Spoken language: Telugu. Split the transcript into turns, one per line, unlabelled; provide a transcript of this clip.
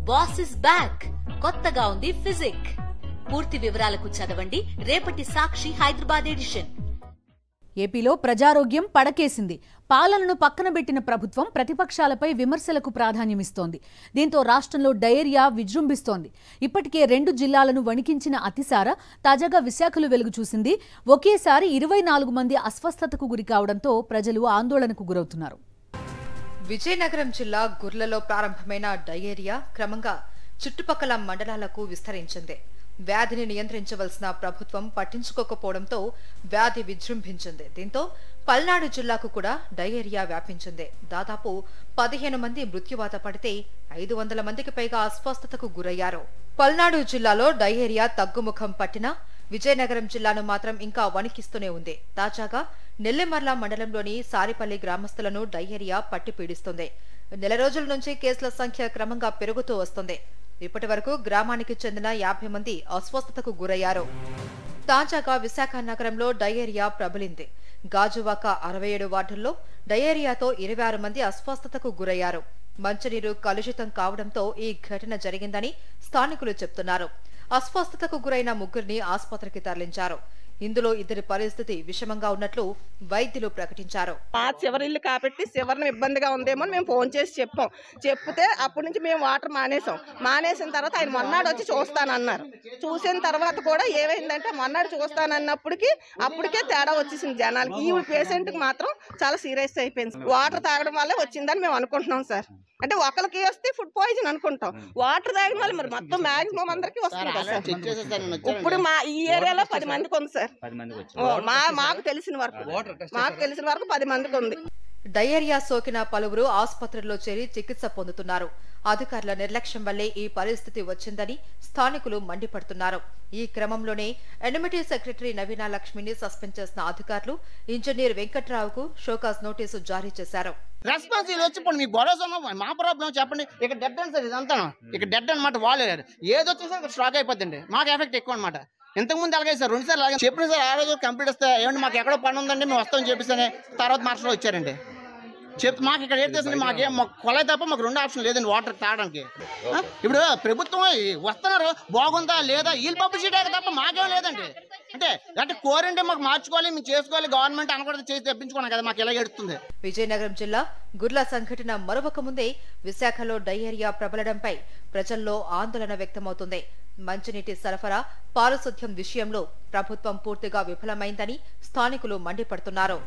Boss is back. కొత్తగా ఉంది ఫిజిక్. పూర్తి వివరాలకు చదవండి రేపటి సాక్షి హైదరాబాద్ ఎడిషన్.
ఏపీలో ప్రజారోగ్యం పడకేసింది. పాలనను పక్కన పెట్టిన ప్రభుత్వం ప్రతిపక్షాలపై విమర్శలకు ప్రాధాన్యమిస్తోంది. దీంతో రాష్ట్రంలో డయేరియా విజృంభిస్తోంది. ఇప్పటికే 2 జిల్లాలను వణికించిన అతిసార తాజాగా విశాఖలో వెలుగు చూసింది. ఒకేసారి 24 మంది అస్వస్థతకు గురి కావడంతో ప్రజలు ఆందోళనకు గురవుతున్నారు.
విజయనగరం జిల్లా గుర్లలో ప్రారంభమైన డయేరియా క్రమంగా చుట్టుపక్కల మండలాలకు విస్తరించింది. వ్యాధిని నియంత్రించవలసిన ప్రభుత్వం పట్టించుకోకపోవడంతో వ్యాధి విజృంభించింది. దీంతో పల్నాడు జిల్లాకు కూడా డయేరియా వ్యాపించింది. దాదాపు 15 మంది మృత్యువాత పడితే 500 మందికి పైగా అస్వస్థతకు గురయ్యారు. పల్నాడు జిల్లాలో డయేరియా తగ్గుముఖం పట్టినా విజయనగరం జిల్లాను మాత్రం ఇంకా వణికిస్తూనే ఉంది. తాజాగా నెల్లిమర్ల మండలంలోని సారిపల్లి గ్రామస్తులను డయేరియా పట్టి పీడిస్తుంది. నెల రోజుల నుంచి కేసుల సంఖ్య క్రమంగా పెరుగుతూ వస్తుంది. ఇప్పటి వరకు గ్రామానికి చెందిన 50 మంది అస్వస్థతకు గురయ్యారు. తాజాగా విశాఖ నగరంలో డయేరియా ప్రబలింది. గాజువాక 67 వార్డుల్లో డయేరియాతో 26 మంది అస్వస్థతకు గురయ్యారు. మంచినీరు కలుషితం కావడంతో ఈ ఘటన జరిగిందని స్థానికులు చెప్తున్నారు. అస్వస్థతకు గురైన 3 ఆసుపత్రికి తరలించారు. ఇందులో 2 పరిస్థితి విషమంగా ఉన్నట్లు వైద్యులు ప్రకటించారు.
మా చివరిల్లు కాబట్టి చివరిని ఇబ్బందిగా ఉందేమో మేము ఫోన్ చేసి చెప్తే అప్పటి నుంచి మేము వాటర్ మానేసిన తర్వాత ఆయన మొన్నాడు వచ్చి చూస్తానన్నారు. చూసిన తర్వాత కూడా ఏమైందంటే మొన్నాడు అప్పటికే తేడా వచ్చేసింది జనాలకి. ఈ పేషెంట్ కి మాత్రం చాలా సీరియస్ అయిపోయింది. వాటర్ తాగడం వల్లే వచ్చిందని మేము అనుకుంటున్నాం సార్. అంటే ఒకరికి వస్తే ఫుడ్ పాయిజన్ అనుకుంటాం. వాటర్ తాగిన వాళ్ళు మరి మొత్తం మాక్సిమం అందరికి వస్తుంది కదా సార్. ఇప్పుడు మా ఈ ఏరియాలో 10 మందికి ఉంది సార్. మాకు తెలిసిన వరకు 10 మందికి ఉంది.
డయేరియా సోకిన పలువురు ఆసుపత్రుల్లో చేరి చికిత్స పొందుతున్నారు. అధికారుల నిర్లక్ష్యం వల్లే ఈ పరిస్థితి వచ్చిందని స్థానికులు మండిపడుతున్నారు. ఈ క్రమంలోనే ఎన్ఎంటీ సెక్రటరీ నవీనా లక్ష్మిని సస్పెండ్ చేసిన అధికారులు ఇంజనీర్ వెంకట్రావుకు షోకాజ్ నోటీసు జారీ చేశారు.
రెస్పాన్స్ వచ్చి మీకు భరోసా మా ప్రాబ్లం చెప్పండి. ఇక డెడ్ అండ్ సార్ ఇదంతా ఇక డెడ్ అనమాట. వాళ్ళు ఏదో వచ్చేసరికి స్ట్రాక్ అయిపోద్దండి. మాకు ఎఫెక్ట్ ఎక్కువ అనమాట. ఇంతకుముందు అలాగే సార్ 2 సార్లు అలాగే చెప్పిన సార్ ఆ రోజు కంప్లీట్ వస్తే ఏమంటే మాకు ఎక్కడో పని ఉందండి మేము వస్తామని చెప్పిస్తానే తర్వాత మార్చిలో వచ్చారండి. చెప్తే మాకు ఇక్కడ ఏం చేస్తుంది మాకు కొలై తప్ప మాకు 2 ఆప్షన్ లేదండి వాటర్ తాగడానికి. ఇప్పుడు ప్రభుత్వం వస్తున్నారు బాగుందా లేదా వీళ్ళు పబ్లిసిటీ తప్ప మాకేం లేదండి. అంటే కోరంటే మాకు మార్చుకోవాలి మేము చేసుకోవాలి గవర్నమెంట్ అనకూడదు చేసి తెప్పించుకున్నాం కదా మాకు ఎలా ఎడుతుంది.
విజయనగరం జిల్లా గుర్ల సంఘటన మరొక ముందే విశాఖలో డయేరియా ప్రబలడంపై ప్రజల్లో ఆందోళన వ్యక్తమవుతుంది. మంచినీటి సరఫరా పారిశుధ్యం విషయంలో ప్రభుత్వం పూర్తిగా విఫలమైందని స్థానికులు మండిపడుతున్నారు.